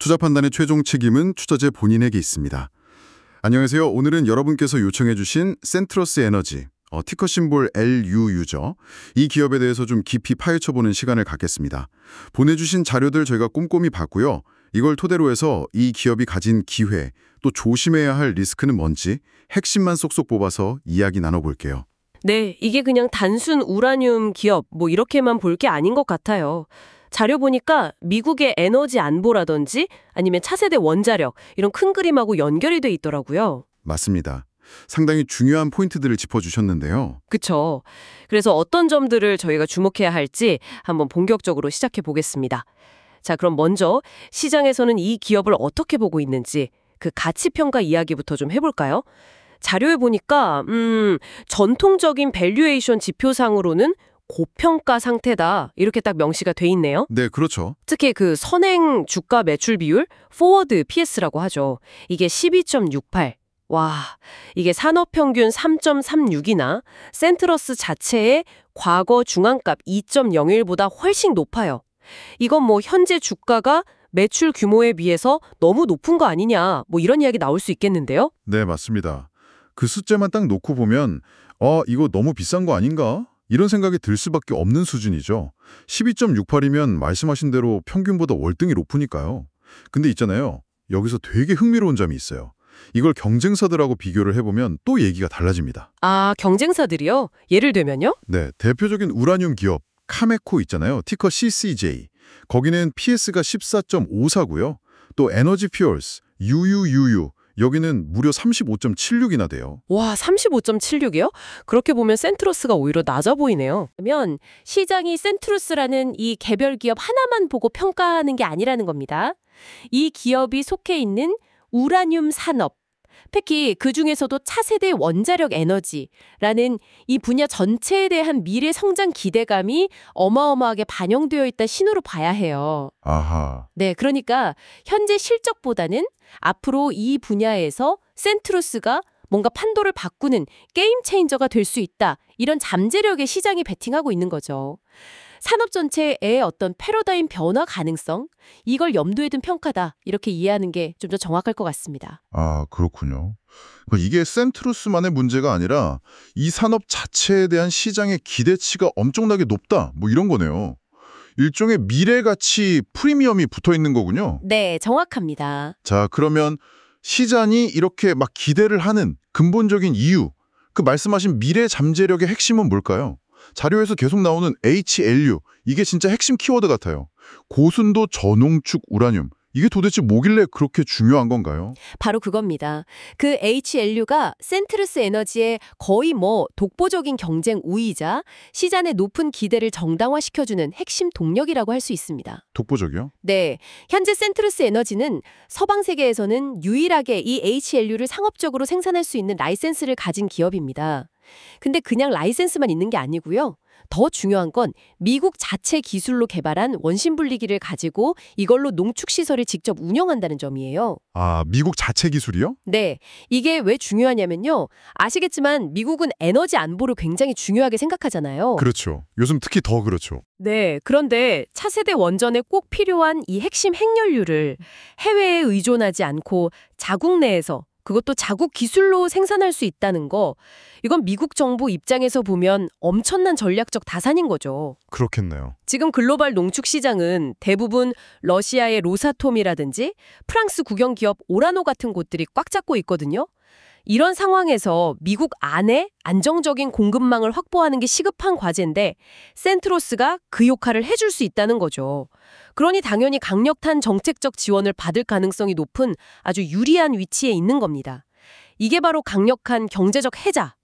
투자 판단의 최종 책임은 투자자 본인에게 있습니다. 안녕하세요. 오늘은 여러분께서 요청해 주신 센트러스 에너지, 티커 심볼 LUU죠. 이 기업에 대해서 좀 깊이 파헤쳐보는 시간을 갖겠습니다. 보내주신 자료들 저희가 꼼꼼히 봤고요. 이걸 토대로 해서 이 기업이 가진 기회, 또 조심해야 할 리스크는 뭔지 핵심만 쏙쏙 뽑아서 이야기 나눠볼게요. 네, 이게 그냥 단순 우라늄 기업 이렇게만 볼 게 아닌 것 같아요. 자료 보니까 미국의 에너지 안보라든지 아니면 차세대 원자력 이런 큰 그림하고 연결이 돼 있더라고요. 맞습니다. 상당히 중요한 포인트들을 짚어주셨는데요. 그쵸. 그래서 어떤 점들을 저희가 주목해야 할지 한번 본격적으로 시작해 보겠습니다. 자, 그럼 먼저 시장에서는 이 기업을 어떻게 보고 있는지 그 가치평가 이야기부터 좀 해볼까요? 자료에 보니까 전통적인 밸류에이션 지표상으로는 고평가 상태다 이렇게 딱 명시가 돼 있네요. 네, 그렇죠. 특히 그 선행 주가 매출 비율, 포워드 PS라고 하죠. 이게 12.68. 와, 이게 산업평균 3.36이나 센트러스 자체의 과거 중앙값 2.01보다 훨씬 높아요. 이건 현재 주가가 매출 규모에 비해서 너무 높은 거 아니냐 이런 이야기 나올 수 있겠는데요? 네, 맞습니다. 그 숫자만 딱 놓고 보면 이거 너무 비싼 거 아닌가? 이런 생각이 들 수밖에 없는 수준이죠. 12.68이면 말씀하신 대로 평균보다 월등히 높으니까요. 근데 있잖아요. 여기서 되게 흥미로운 점이 있어요. 이걸 경쟁사들하고 비교를 해보면 또 얘기가 달라집니다. 아, 경쟁사들이요? 예를 들면요? 네, 대표적인 우라늄 기업 카메코 있잖아요. 티커 CCJ. 거기는 PS가 14.54고요. 또 에너지 퓨얼스, UUUU. 여기는 무려 35.76이나 돼요. 와, 35.76이요? 그렇게 보면 센트러스가 오히려 낮아 보이네요. 그러면 시장이 센트러스라는 이 개별 기업 하나만 보고 평가하는 게 아니라는 겁니다. 이 기업이 속해 있는 우라늄 산업, 특히 그중에서도 차세대 원자력 에너지라는 이 분야 전체에 대한 미래 성장 기대감이 어마어마하게 반영되어 있다 신호로 봐야 해요. 아하. 네, 그러니까 현재 실적보다는 앞으로 이 분야에서 센트러스가 뭔가 판도를 바꾸는 게임 체인저가 될 수 있다. 이런 잠재력에 시장이 베팅하고 있는 거죠. 산업 전체의 어떤 패러다임 변화 가능성, 이걸 염두에 둔 평가다. 이렇게 이해하는 게 좀 더 정확할 것 같습니다. 아, 그렇군요. 이게 센트러스만의 문제가 아니라 이 산업 자체에 대한 시장의 기대치가 엄청나게 높다. 이런 거네요. 일종의 미래가치 프리미엄이 붙어 있는 거군요. 네, 정확합니다. 자, 그러면 시장이 이렇게 막 기대를 하는 근본적인 이유, 그 말씀하신 미래 잠재력의 핵심은 뭘까요? 자료에서 계속 나오는 HLU, 이게 진짜 핵심 키워드 같아요. 고순도 저농축 우라늄. 이게 도대체 뭐길래 그렇게 중요한 건가요? 바로 그겁니다. 그 HLU가 센트러스 에너지의 거의 독보적인 경쟁 우위이자 시장의 높은 기대를 정당화시켜주는 핵심 동력이라고 할 수 있습니다. 독보적이요? 네, 현재 센트러스 에너지는 서방 세계에서는 유일하게 이 HLU를 상업적으로 생산할 수 있는 라이센스를 가진 기업입니다. 근데 그냥 라이센스만 있는 게 아니고요. 더 중요한 건 미국 자체 기술로 개발한 원심 분리기를 가지고 이걸로 농축시설을 직접 운영한다는 점이에요. 아, 미국 자체 기술이요? 네, 이게 왜 중요하냐면요. 아시겠지만 미국은 에너지 안보를 굉장히 중요하게 생각하잖아요. 그렇죠. 요즘 특히 더 그렇죠. 네, 그런데 차세대 원전에 꼭 필요한 이 핵심 핵연료를 해외에 의존하지 않고 자국 내에서 그것도 자국 기술로 생산할 수 있다는 거, 이건 미국 정부 입장에서 보면 엄청난 전략적 다산인 거죠. 그렇겠네요. 지금 글로벌 농축 시장은 대부분 러시아의 로사톰이라든지 프랑스 국영 기업 오라노 같은 곳들이 꽉 잡고 있거든요. 이런 상황에서 미국 안에 안정적인 공급망을 확보하는 게 시급한 과제인데 센트러스가 그 역할을 해줄 수 있다는 거죠. 그러니 당연히 강력한 정책적 지원을 받을 가능성이 높은 아주 유리한 위치에 있는 겁니다. 이게 바로 강력한 경제적 해자,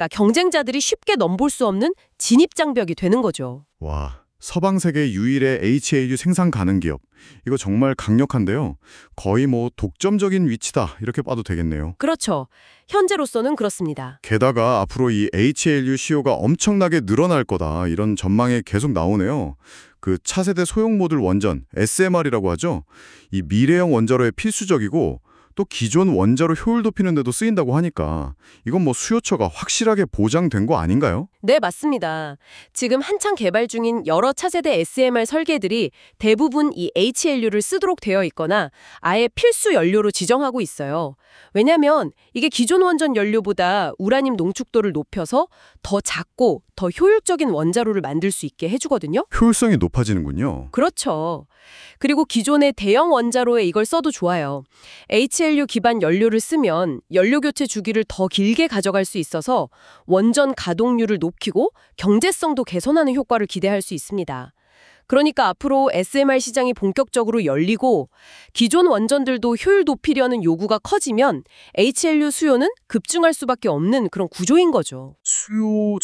경쟁자들이 쉽게 넘볼 수 없는 진입장벽이 되는 거죠. 와, 서방 세계 유일의 HLU 생산 가능 기업. 이거 정말 강력한데요. 거의 독점적인 위치다 이렇게 봐도 되겠네요. 그렇죠. 현재로서는 그렇습니다. 게다가 앞으로 이 HLU 시효가 엄청나게 늘어날 거다 이런 전망이 계속 나오네요. 그 차세대 소형 모듈 원전, SMR이라고 하죠. 이 미래형 원자로에 필수적이고 또 기존 원자로 효율 높이는 데도 쓰인다고 하니까 이건 뭐 수요처가 확실하게 보장된 거 아닌가요? 네, 맞습니다. 지금 한창 개발 중인 여러 차세대 SMR 설계들이 대부분 이 HLU를 쓰도록 되어 있거나 아예 필수 연료로 지정하고 있어요. 왜냐하면 이게 기존 원전 연료보다 우라늄 농축도를 높여서 더 작고 더 효율적인 원자로를 만들 수 있게 해주거든요. 효율성이 높아지는군요. 그렇죠. 그리고 기존의 대형 원자로에 이걸 써도 좋아요. HLU 기반 연료를 쓰면 연료 교체 주기를 더 길게 가져갈 수 있어서 원전 가동률을 높이고 경제성도 개선하는 효과를 기대할 수 있습니다. 그러니까 앞으로 SMR 시장이 본격적으로 열리고 기존 원전들도 효율 높이려는 요구가 커지면 HLU 수요는 급증할 수밖에 없는 그런 구조인 거죠. 수요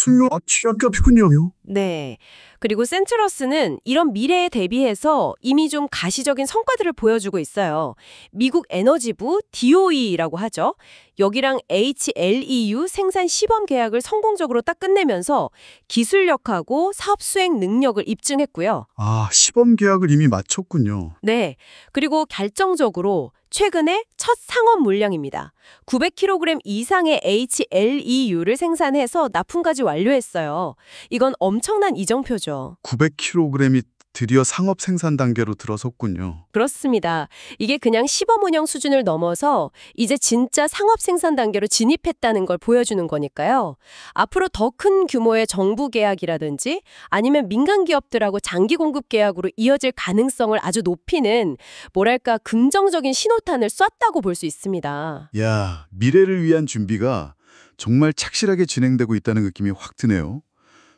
취약값이군요. 네. 그리고 센트러스는 이런 미래에 대비해서 이미 좀 가시적인 성과들을 보여주고 있어요. 미국 에너지부 DOE라고 하죠. 여기랑 HLEU 생산 시범 계약을 성공적으로 딱 끝내면서 기술력하고 사업 수행 능력을 입증했고요. 아, 시범 계약을 이미 마쳤군요. 네. 그리고 결정적으로 최근에 첫 상업 물량입니다. 900kg 이상의 HLEU를 생산해서 납품까지 완료했어요. 이건 엄청난 이정표죠. 900kg이 드디어 상업 생산 단계로 들어섰군요. 그렇습니다. 이게 그냥 시범 운영 수준을 넘어서 이제 진짜 상업 생산 단계로 진입했다는 걸 보여주는 거니까요. 앞으로 더 큰 규모의 정부 계약이라든지 아니면 민간 기업들하고 장기 공급 계약으로 이어질 가능성을 아주 높이는 뭐랄까 긍정적인 신호탄을 쐈다고 볼 수 있습니다. 야, 미래를 위한 준비가 정말 착실하게 진행되고 있다는 느낌이 확 드네요.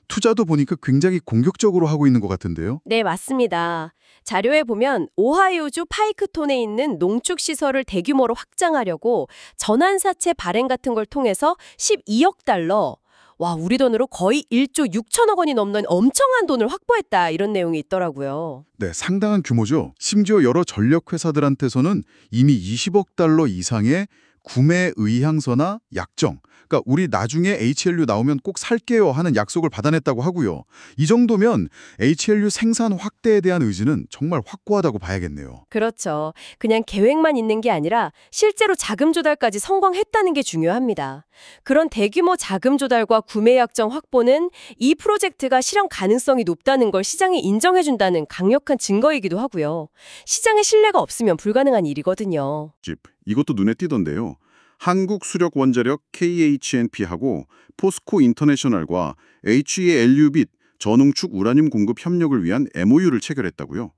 투자도 보니까 굉장히 공격적으로 하고 있는 것 같은데요. 네, 맞습니다. 자료에 보면 오하이오주 파이크톤에 있는 농축시설을 대규모로 확장하려고 전환사채 발행 같은 걸 통해서 12억 달러, 와, 우리 돈으로 거의 1조 6천억 원이 넘는 엄청난 돈을 확보했다 이런 내용이 있더라고요. 네, 상당한 규모죠. 심지어 여러 전력 회사들한테서는 이미 20억 달러 이상의 구매 의향서나 약정, 그러니까 우리 나중에 HLU 나오면 꼭 살게요 하는 약속을 받아냈다고 하고요. 이 정도면 HLU 생산 확대에 대한 의지는 정말 확고하다고 봐야겠네요. 그렇죠. 그냥 계획만 있는 게 아니라 실제로 자금 조달까지 성공했다는 게 중요합니다. 그런 대규모 자금 조달과 구매 약정 확보는 이 프로젝트가 실현 가능성이 높다는 걸 시장에 인정해준다는 강력한 증거이기도 하고요. 시장의 신뢰가 없으면 불가능한 일이거든요. 이것도 눈에 띄던데요. 한국수력원자력 KHNP하고 포스코 인터내셔널과 HELU 및 전응축 우라늄 공급 협력을 위한 MOU를 체결했다고요.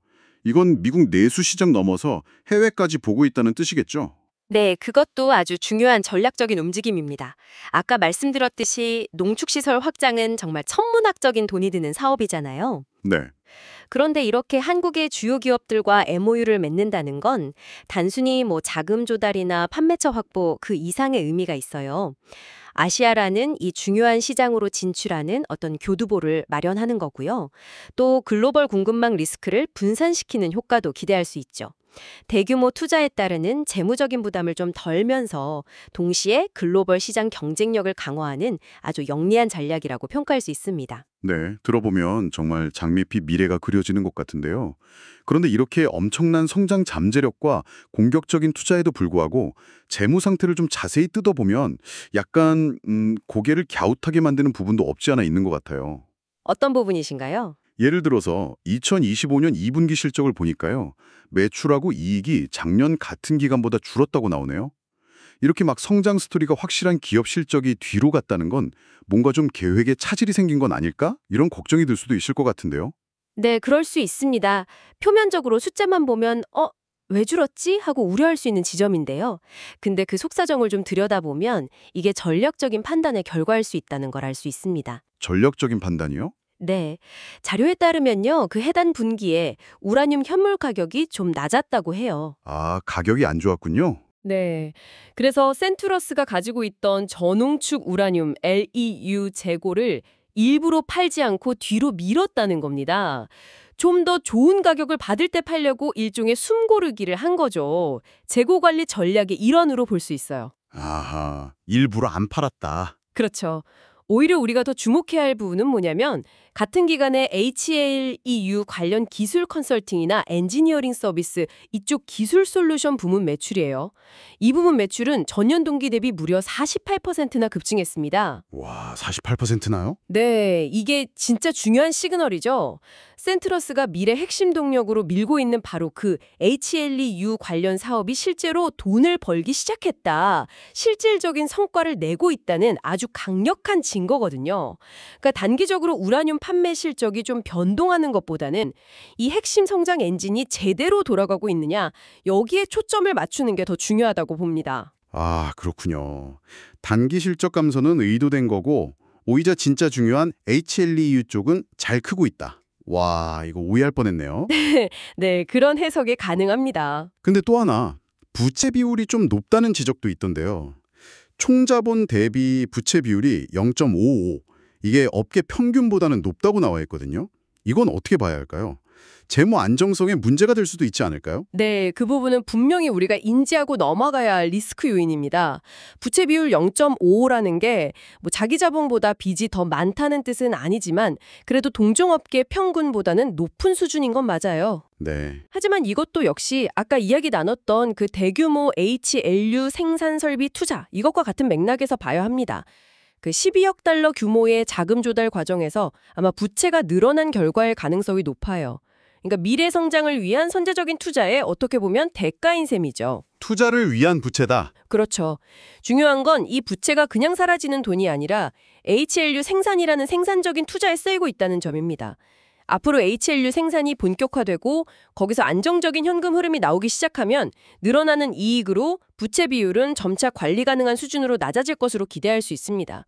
이건 미국 내수 시장 넘어서 해외까지 보고 있다는 뜻이겠죠? 네, 그것도 아주 중요한 전략적인 움직임입니다. 아까 말씀드렸듯이 농축시설 확장은 정말 천문학적인 돈이 드는 사업이잖아요. 네. 그런데 이렇게 한국의 주요 기업들과 MOU를 맺는다는 건 단순히 자금 조달이나 판매처 확보 그 이상의 의미가 있어요. 아시아라는 이 중요한 시장으로 진출하는 어떤 교두보를 마련하는 거고요. 또 글로벌 공급망 리스크를 분산시키는 효과도 기대할 수 있죠. 대규모 투자에 따르는 재무적인 부담을 좀 덜면서 동시에 글로벌 시장 경쟁력을 강화하는 아주 영리한 전략이라고 평가할 수 있습니다. 네, 들어보면 정말 장밋빛 미래가 그려지는 것 같은데요. 그런데 이렇게 엄청난 성장 잠재력과 공격적인 투자에도 불구하고 재무 상태를 좀 자세히 뜯어보면 약간 고개를 갸웃하게 만드는 부분도 없지 않아 있는 것 같아요. 어떤 부분이신가요? 예를 들어서 2025년 2분기 실적을 보니까요. 매출하고 이익이 작년 같은 기간보다 줄었다고 나오네요. 이렇게 막 성장 스토리가 확실한 기업 실적이 뒤로 갔다는 건 뭔가 좀 계획에 차질이 생긴 건 아닐까? 이런 걱정이 들 수도 있을 것 같은데요. 네, 그럴 수 있습니다. 표면적으로 숫자만 보면 왜 줄었지? 하고 우려할 수 있는 지점인데요. 근데 그 속사정을 좀 들여다보면 이게 전략적인 판단의 결과일 수 있다는 걸 알 수 있습니다. 전략적인 판단이요? 네. 자료에 따르면요. 그 해당 분기에 우라늄 현물 가격이 좀 낮았다고 해요. 아, 가격이 안 좋았군요. 네. 그래서 센트러스가 가지고 있던 전응축 우라늄 LEU 재고를 일부러 팔지 않고 뒤로 밀었다는 겁니다. 좀 더 좋은 가격을 받을 때 팔려고 일종의 숨고르기를 한 거죠. 재고 관리 전략의 일환으로 볼 수 있어요. 아하, 일부러 안 팔았다. 그렇죠. 오히려 우리가 더 주목해야 할 부분은 뭐냐면 같은 기간에 HLEU 관련 기술 컨설팅이나 엔지니어링 서비스 이쪽 기술 솔루션 부문 매출이에요. 이 부분 매출은 전년 동기 대비 무려 48%나 급증했습니다. 와, 48%나요? 네, 이게 진짜 중요한 시그널이죠. 센트러스가 미래 핵심 동력으로 밀고 있는 바로 그 HLEU 관련 사업이 실제로 돈을 벌기 시작했다. 실질적인 성과를 내고 있다는 아주 강력한 증거거든요. 그러니까 단기적으로 우라늄 판매 실적이 좀 변동하는 것보다는 이 핵심 성장 엔진이 제대로 돌아가고 있느냐, 여기에 초점을 맞추는 게 더 중요하다고 봅니다. 아, 그렇군요. 단기 실적 감소는 의도된 거고 오히려 진짜 중요한 HLEU 쪽은 잘 크고 있다. 와, 이거 오해할 뻔했네요. 네, 그런 해석이 가능합니다. 근데 또 하나, 부채 비율이 좀 높다는 지적도 있던데요. 총자본 대비 부채 비율이 0.55. 이게 업계 평균보다는 높다고 나와 있거든요. 이건 어떻게 봐야 할까요? 재무 안정성에 문제가 될 수도 있지 않을까요? 네, 그 부분은 분명히 우리가 인지하고 넘어가야 할 리스크 요인입니다. 부채 비율 0.55라는 게 뭐 자기 자본보다 빚이 더 많다는 뜻은 아니지만 그래도 동종업계 평균보다는 높은 수준인 건 맞아요. 네. 하지만 이것도 역시 아까 이야기 나눴던 그 대규모 HLU 생산 설비 투자, 이것과 같은 맥락에서 봐야 합니다. 그 12억 달러 규모의 자금 조달 과정에서 아마 부채가 늘어난 결과일 가능성이 높아요. 그러니까 미래 성장을 위한 선제적인 투자에 어떻게 보면 대가인 셈이죠. 투자를 위한 부채다. 그렇죠. 중요한 건 이 부채가 그냥 사라지는 돈이 아니라 HLU 생산이라는 생산적인 투자에 쓰이고 있다는 점입니다. 앞으로 HLU 생산이 본격화되고 거기서 안정적인 현금 흐름이 나오기 시작하면 늘어나는 이익으로 부채 비율은 점차 관리 가능한 수준으로 낮아질 것으로 기대할 수 있습니다.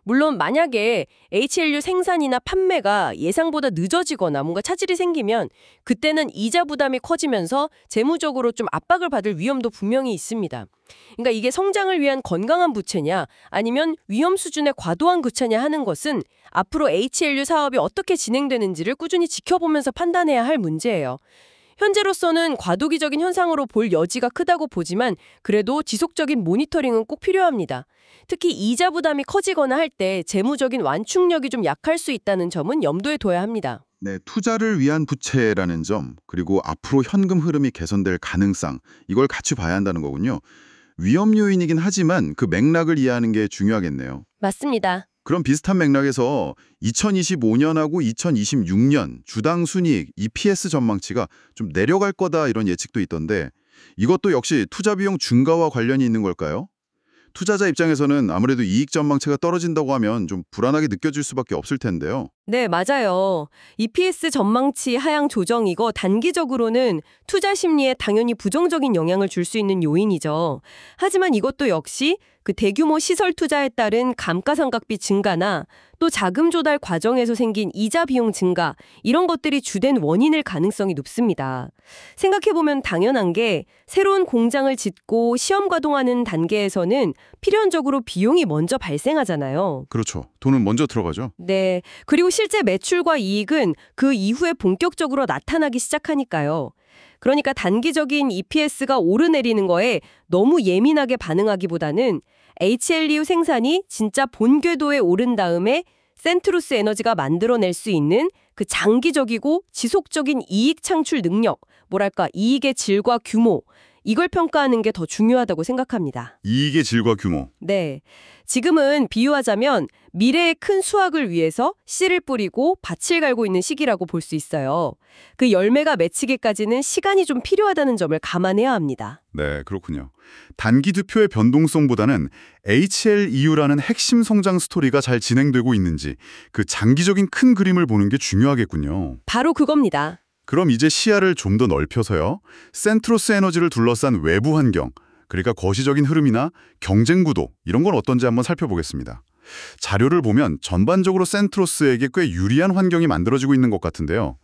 물론 만약에 HLU 생산이나 판매가 예상보다 늦어지거나 뭔가 차질이 생기면 그때는 이자 부담이 커지면서 재무적으로 좀 압박을 받을 위험도 분명히 있습니다. 그러니까 이게 성장을 위한 건강한 부채냐 아니면 위험 수준의 과도한 부채냐 하는 것은 앞으로 HLU 사업이 어떻게 진행되는지를 꾸준히 지켜보면서 판단해야 할 문제예요. 현재로서는 과도기적인 현상으로 볼 여지가 크다고 보지만 그래도 지속적인 모니터링은 꼭 필요합니다. 특히 이자 부담이 커지거나 할 때 재무적인 완충력이 좀 약할 수 있다는 점은 염두에 둬야 합니다. 네, 투자를 위한 부채라는 점, 그리고 앞으로 현금 흐름이 개선될 가능성, 이걸 같이 봐야 한다는 거군요. 위험 요인이긴 하지만 그 맥락을 이해하는 게 중요하겠네요. 맞습니다. 그럼 비슷한 맥락에서 2025년하고 2026년 주당 순이익 EPS 전망치가 좀 내려갈 거다 이런 예측도 있던데 이것도 역시 투자 비용 증가와 관련이 있는 걸까요? 투자자 입장에서는 아무래도 이익 전망치가 떨어진다고 하면 좀 불안하게 느껴질 수밖에 없을 텐데요. 네, 맞아요. EPS 전망치 하향 조정 이거 단기적으로는 투자 심리에 당연히 부정적인 영향을 줄 수 있는 요인이죠. 하지만 이것도 역시 그 대규모 시설 투자에 따른 감가상각비 증가나 또 자금 조달 과정에서 생긴 이자 비용 증가 이런 것들이 주된 원인일 가능성이 높습니다. 생각해보면 당연한 게 새로운 공장을 짓고 시험 가동하는 단계에서는 필연적으로 비용이 먼저 발생하잖아요. 그렇죠. 돈은 먼저 들어가죠. 네. 그리고 실제 매출과 이익은 그 이후에 본격적으로 나타나기 시작하니까요. 그러니까 단기적인 EPS가 오르내리는 거에 너무 예민하게 반응하기보다는 HLEU 생산이 진짜 본 궤도에 오른 다음에 센트루스 에너지가 만들어낼 수 있는 그 장기적이고 지속적인 이익 창출 능력, 뭐랄까 이익의 질과 규모, 이걸 평가하는 게 더 중요하다고 생각합니다. 이익의 질과 규모. 네. 지금은 비유하자면 미래의 큰 수확을 위해서 씨를 뿌리고 밭을 갈고 있는 시기라고 볼 수 있어요. 그 열매가 맺히기까지는 시간이 좀 필요하다는 점을 감안해야 합니다. 네, 그렇군요. 단기 투표의 변동성보다는 HLEU라는 핵심 성장 스토리가 잘 진행되고 있는지 그 장기적인 큰 그림을 보는 게 중요하겠군요. 바로 그겁니다. 그럼 이제 시야를 좀 더 넓혀서요. 센트로스 에너지를 둘러싼 외부 환경, 그러니까 거시적인 흐름이나 경쟁 구도 이런 건 어떤지 한번 살펴보겠습니다. 자료를 보면 전반적으로 센트로스에게 꽤 유리한 환경이 만들어지고 있는 것 같은데요.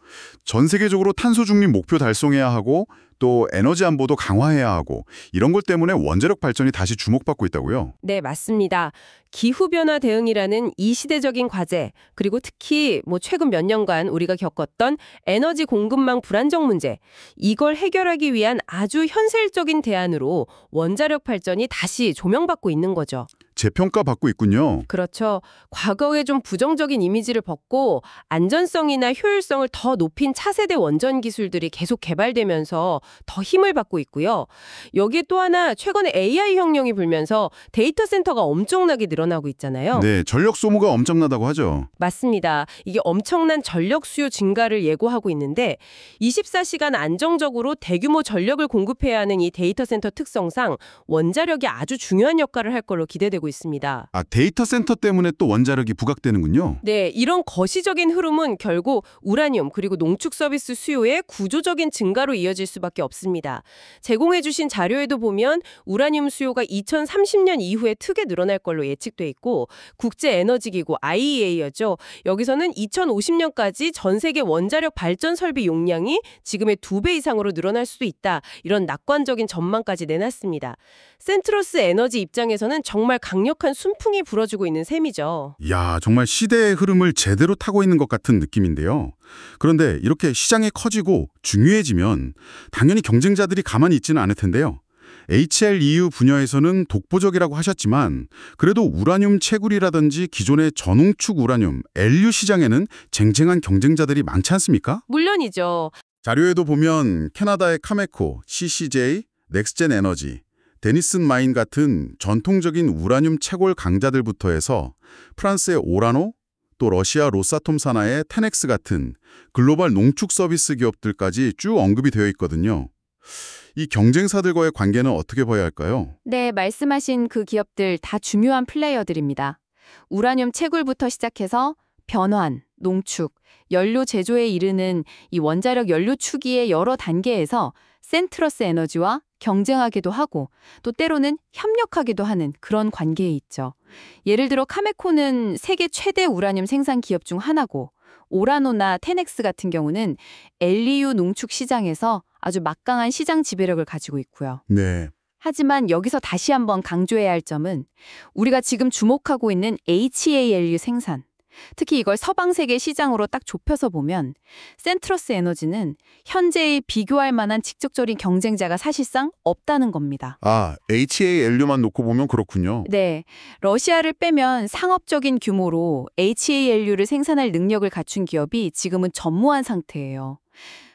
전 세계적으로 탄소 중립 목표 달성해야 하고 또 에너지 안보도 강화해야 하고 이런 것 때문에 원자력 발전이 다시 주목받고 있다고요. 네, 맞습니다. 기후변화 대응이라는 이 시대적인 과제, 그리고 특히 최근 몇 년간 우리가 겪었던 에너지 공급망 불안정 문제, 이걸 해결하기 위한 아주 현실적인 대안으로 원자력 발전이 다시 조명받고 있는 거죠. 재평가받고 있군요. 그렇죠. 과거의 좀 부정적인 이미지를 벗고 안전성이나 효율성을 더 높인 차세대 원전 기술들이 계속 개발되면서 더 힘을 받고 있고요. 여기에 또 하나 최근에 AI 혁명이 불면서 데이터 센터가 엄청나게 늘어나고 있잖아요. 네, 전력 소모가 엄청나다고 하죠. 맞습니다. 이게 엄청난 전력 수요 증가를 예고하고 있는데 24시간 안정적으로 대규모 전력을 공급해야 하는 이 데이터 센터 특성상 원자력이 아주 중요한 역할을 할 걸로 기대되고 있습니다. 아, 데이터 센터 때문에 또 원자력이 부각되는군요. 네, 이런 거시적인 흐름은 결국 우라늄 그리고 농축 서비스 수요의 구조적인 증가로 이어질 수밖에 없습니다. 제공해 주신 자료에도 보면 우라늄 수요가 2030년 이후에 크게 늘어날 걸로 예측돼 있고 국제에너지기구 IEA였죠. 여기서는 2050년까지 전 세계 원자력 발전 설비 용량이 지금의 2배 이상으로 늘어날 수도 있다. 이런 낙관적인 전망까지 내놨습니다. 센트러스 에너지 입장에서는 정말 강력한 순풍이 불어주고 있는 셈이죠. 야, 정말 시대의 흐름을 제대로 타고 있는 것 같은 느낌인데요. 그런데 이렇게 시장이 커지고 중요해지면 당연히 경쟁자들이 가만히 있지는 않을 텐데요. HLEU 분야에서는 독보적이라고 하셨지만 그래도 우라늄 채굴이라든지 기존의 전홍축 우라늄, LU 시장에는 쟁쟁한 경쟁자들이 많지 않습니까? 물론이죠. 자료에도 보면 캐나다의 카메코, CCJ, 넥스젠 에너지, 데니슨 마인 같은 전통적인 우라늄 채굴 강자들부터 해서 프랑스의 오라노, 또 러시아 로사톰 산하의 테넥스 같은 글로벌 농축 서비스 기업들까지 쭉 언급이 되어 있거든요. 이 경쟁사들과의 관계는 어떻게 봐야 할까요? 네, 말씀하신 그 기업들 다 중요한 플레이어들입니다. 우라늄 채굴부터 시작해서 변환, 농축, 연료 제조에 이르는 이 원자력 연료 추기의 여러 단계에서 센트러스 에너지와 경쟁하기도 하고 또 때로는 협력하기도 하는 그런 관계에 있죠. 예를 들어 카메코는 세계 최대 우라늄 생산 기업 중 하나고 오라노나 테넥스 같은 경우는 LEU 농축 시장에서 아주 막강한 시장 지배력을 가지고 있고요. 네. 하지만 여기서 다시 한번 강조해야 할 점은 우리가 지금 주목하고 있는 HALU 생산, 특히 이걸 서방 세계 시장으로 딱 좁혀서 보면 센트러스 에너지는 현재의 비교할 만한 직접적인 경쟁자가 사실상 없다는 겁니다. 아, HALU만 놓고 보면 그렇군요. 네, 러시아를 빼면 상업적인 규모로 HALU를 생산할 능력을 갖춘 기업이 지금은 전무한 상태예요.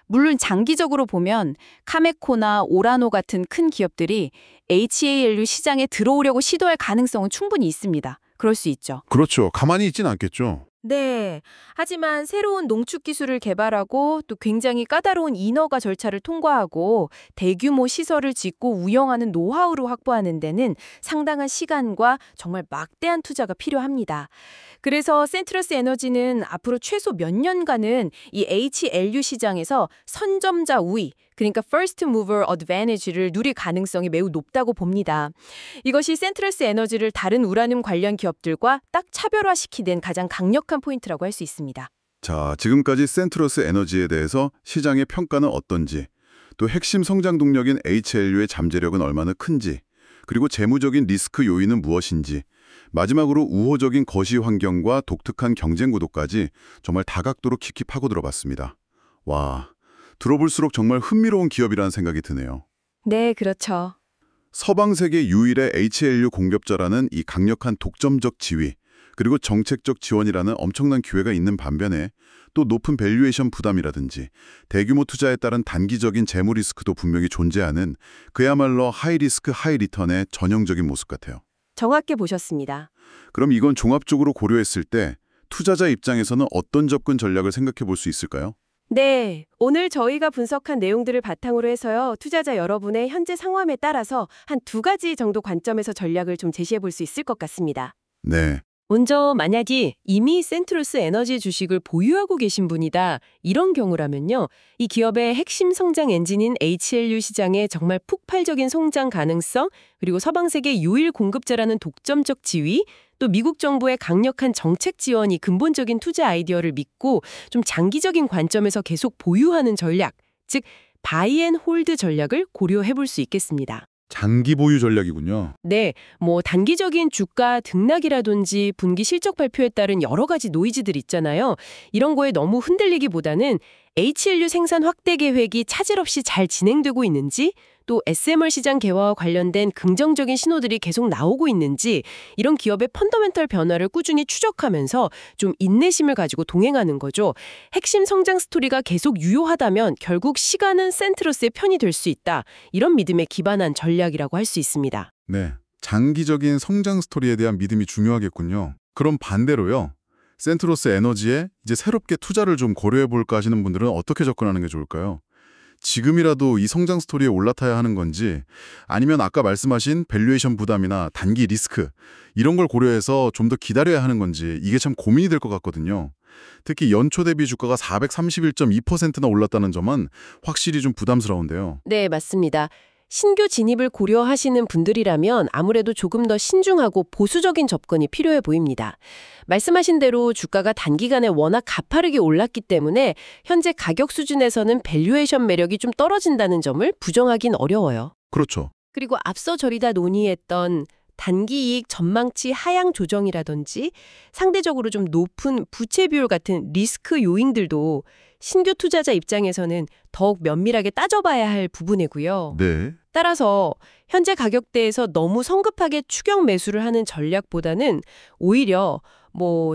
물론 장기적으로 보면 카메코나 오라노 같은 큰 기업들이 HALU 시장에 들어오려고 시도할 가능성은 충분히 있습니다. 그럴 수 있죠. 그렇죠. 가만히 있진 않겠죠. 네. 하지만 새로운 농축 기술을 개발하고 또 굉장히 까다로운 인허가 절차를 통과하고 대규모 시설을 짓고 운영하는 노하우를 확보하는 데는 상당한 시간과 정말 막대한 투자가 필요합니다. 그래서 센트러스 에너지는 앞으로 최소 몇 년간은 이 HLU 시장에서 선점자 우위, 그러니까 First Mover Advantage를 누릴 가능성이 매우 높다고 봅니다. 이것이 센트러스 에너지를 다른 우라늄 관련 기업들과 딱 차별화시키는 가장 강력한 포인트라고 할 수 있습니다. 자, 지금까지 센트러스 에너지에 대해서 시장의 평가는 어떤지, 또 핵심 성장 동력인 HLU의 잠재력은 얼마나 큰지, 그리고 재무적인 리스크 요인은 무엇인지, 마지막으로 우호적인 거시 환경과 독특한 경쟁 구도까지 정말 다각도로 깊이 파고들어봤습니다. 와, 들어볼수록 정말 흥미로운 기업이라는 생각이 드네요. 네, 그렇죠. 서방 세계 유일의 HLU 공급자라는 이 강력한 독점적 지위, 그리고 정책적 지원이라는 엄청난 기회가 있는 반면에 또 높은 밸류에이션 부담이라든지 대규모 투자에 따른 단기적인 재무 리스크도 분명히 존재하는 그야말로 하이 리스크 하이 리턴의 전형적인 모습 같아요. 정확히 보셨습니다. 그럼 이건 종합적으로 고려했을 때 투자자 입장에서는 어떤 접근 전략을 생각해 볼 수 있을까요? 네, 오늘 저희가 분석한 내용들을 바탕으로 해서요. 투자자 여러분의 현재 상황에 따라서 한 2가지 정도 관점에서 전략을 좀 제시해 볼 수 있을 것 같습니다. 네. 먼저 만약에 이미 센트러스 에너지 주식을 보유하고 계신 분이다. 이런 경우라면요. 이 기업의 핵심 성장 엔진인 HLU 시장의 정말 폭발적인 성장 가능성, 그리고 서방 세계 유일 공급자라는 독점적 지위, 또 미국 정부의 강력한 정책 지원이 근본적인 투자 아이디어를 믿고 좀 장기적인 관점에서 계속 보유하는 전략, 즉 바이 앤 홀드 전략을 고려해 볼 수 있겠습니다. 장기 보유 전략이군요. 네, 뭐 단기적인 주가 등락이라든지 분기 실적 발표에 따른 여러 가지 노이즈들 있잖아요. 이런 거에 너무 흔들리기보다는 HLU 생산 확대 계획이 차질 없이 잘 진행되고 있는지, 또 SMR 시장 개화와 관련된 긍정적인 신호들이 계속 나오고 있는지 이런 기업의 펀더멘털 변화를 꾸준히 추적하면서 좀 인내심을 가지고 동행하는 거죠. 핵심 성장 스토리가 계속 유효하다면 결국 시간은 센트러스의 편이 될 수 있다. 이런 믿음에 기반한 전략이라고 할 수 있습니다. 네, 장기적인 성장 스토리에 대한 믿음이 중요하겠군요. 그럼 반대로요. 센트러스 에너지에 이제 새롭게 투자를 좀 고려해 볼까 하시는 분들은 어떻게 접근하는 게 좋을까요? 지금이라도 이 성장 스토리에 올라타야 하는 건지 아니면 아까 말씀하신 밸류에이션 부담이나 단기 리스크 이런 걸 고려해서 좀 더 기다려야 하는 건지 이게 참 고민이 될 것 같거든요. 특히 연초 대비 주가가 431.2%나 올랐다는 점은 확실히 좀 부담스러운데요. 네, 맞습니다. 신규 진입을 고려하시는 분들이라면 아무래도 조금 더 신중하고 보수적인 접근이 필요해 보입니다. 말씀하신 대로 주가가 단기간에 워낙 가파르게 올랐기 때문에 현재 가격 수준에서는 밸류에이션 매력이 좀 떨어진다는 점을 부정하긴 어려워요. 그렇죠. 그리고 앞서 저희가 논의했던 단기 이익 전망치 하향 조정이라든지 상대적으로 좀 높은 부채 비율 같은 리스크 요인들도 신규 투자자 입장에서는 더욱 면밀하게 따져봐야 할 부분이고요. 네. 따라서 현재 가격대에서 너무 성급하게 추격 매수를 하는 전략보다는 오히려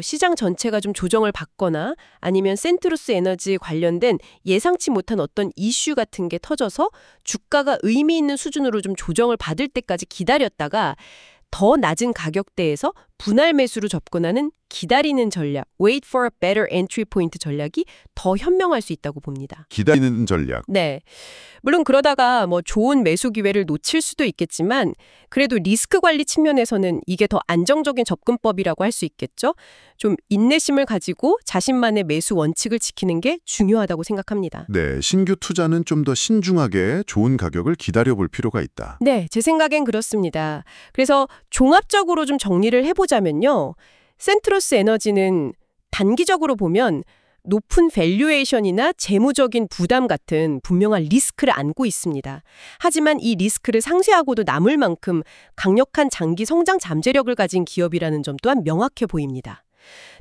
시장 전체가 좀 조정을 받거나 아니면 센트러스 에너지 관련된 예상치 못한 어떤 이슈 같은 게 터져서 주가가 의미 있는 수준으로 좀 조정을 받을 때까지 기다렸다가 더 낮은 가격대에서 분할 매수로 접근하는 기다리는 전략, wait for a better entry point 전략이 더 현명할 수 있다고 봅니다. 기다리는 전략. 네. 물론 그러다가 좋은 매수 기회를 놓칠 수도 있겠지만 그래도 리스크 관리 측면에서는 이게 더 안정적인 접근법이라고 할 수 있겠죠. 좀 인내심을 가지고 자신만의 매수 원칙을 지키는 게 중요하다고 생각합니다. 네, 신규 투자는 좀 더 신중하게 좋은 가격을 기다려볼 필요가 있다. 네, 제 생각엔 그렇습니다. 그래서 종합적으로 좀 정리를 해보자면요. 센트러스 에너지는 단기적으로 보면 높은 밸류에이션이나 재무적인 부담 같은 분명한 리스크를 안고 있습니다. 하지만 이 리스크를 상쇄하고도 남을 만큼 강력한 장기 성장 잠재력을 가진 기업이라는 점 또한 명확해 보입니다.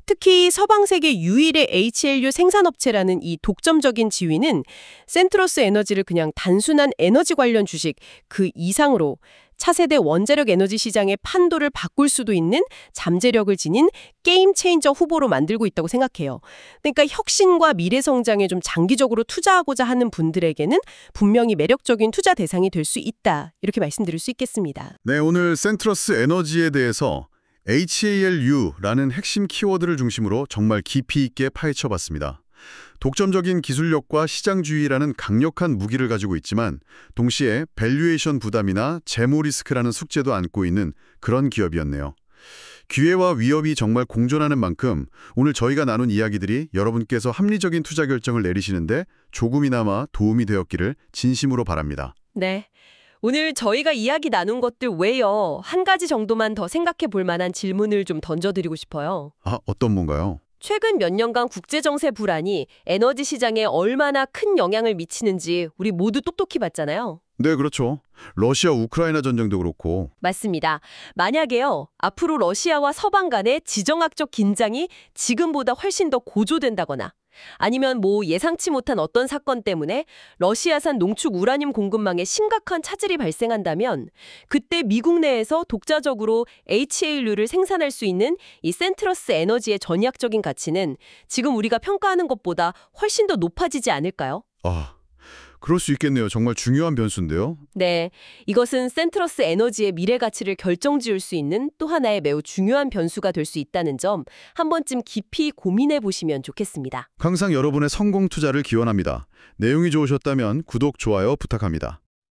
특히 서방 세계 유일의 HLU 생산업체라는 이 독점적인 지위는 센트러스 에너지를 그냥 단순한 에너지 관련 주식 그 이상으로 차세대 원자력 에너지 시장의 판도를 바꿀 수도 있는 잠재력을 지닌 게임 체인저 후보로 만들고 있다고 생각해요. 그러니까 혁신과 미래 성장에 좀 장기적으로 투자하고자 하는 분들에게는 분명히 매력적인 투자 대상이 될 수 있다. 이렇게 말씀드릴 수 있겠습니다. 네, 오늘 센트러스 에너지에 대해서 HALU라는 핵심 키워드를 중심으로 정말 깊이 있게 파헤쳐봤습니다. 독점적인 기술력과 시장주의라는 강력한 무기를 가지고 있지만 동시에 밸류에이션 부담이나 재무 리스크라는 숙제도 안고 있는 그런 기업이었네요. 기회와 위협이 정말 공존하는 만큼 오늘 저희가 나눈 이야기들이 여러분께서 합리적인 투자 결정을 내리시는데 조금이나마 도움이 되었기를 진심으로 바랍니다. 네. 오늘 저희가 이야기 나눈 것들 외에 한 가지 정도만 더 생각해 볼 만한 질문을 좀 던져드리고 싶어요. 아, 어떤 건가요? 최근 몇 년간 국제정세 불안이 에너지 시장에 얼마나 큰 영향을 미치는지 우리 모두 똑똑히 봤잖아요. 네, 그렇죠. 러시아 우크라이나 전쟁도 그렇고. 맞습니다. 만약에요, 앞으로 러시아와 서방 간의 지정학적 긴장이 지금보다 훨씬 더 고조된다거나 아니면 예상치 못한 어떤 사건 때문에 러시아산 농축 우라늄 공급망에 심각한 차질이 발생한다면 그때 미국 내에서 독자적으로 HALU를 생산할 수 있는 이 센트러스 에너지의 전략적인 가치는 지금 우리가 평가하는 것보다 훨씬 더 높아지지 않을까요? 아, 그럴 수 있겠네요. 정말 중요한 변수인데요. 네, 이것은 센트러스 에너지의 미래 가치를 결정지을 수 있는 또 하나의 매우 중요한 변수가 될 수 있다는 점 한 번쯤 깊이 고민해 보시면 좋겠습니다. 항상 여러분의 성공 투자를 기원합니다. 내용이 좋으셨다면 구독, 좋아요 부탁합니다.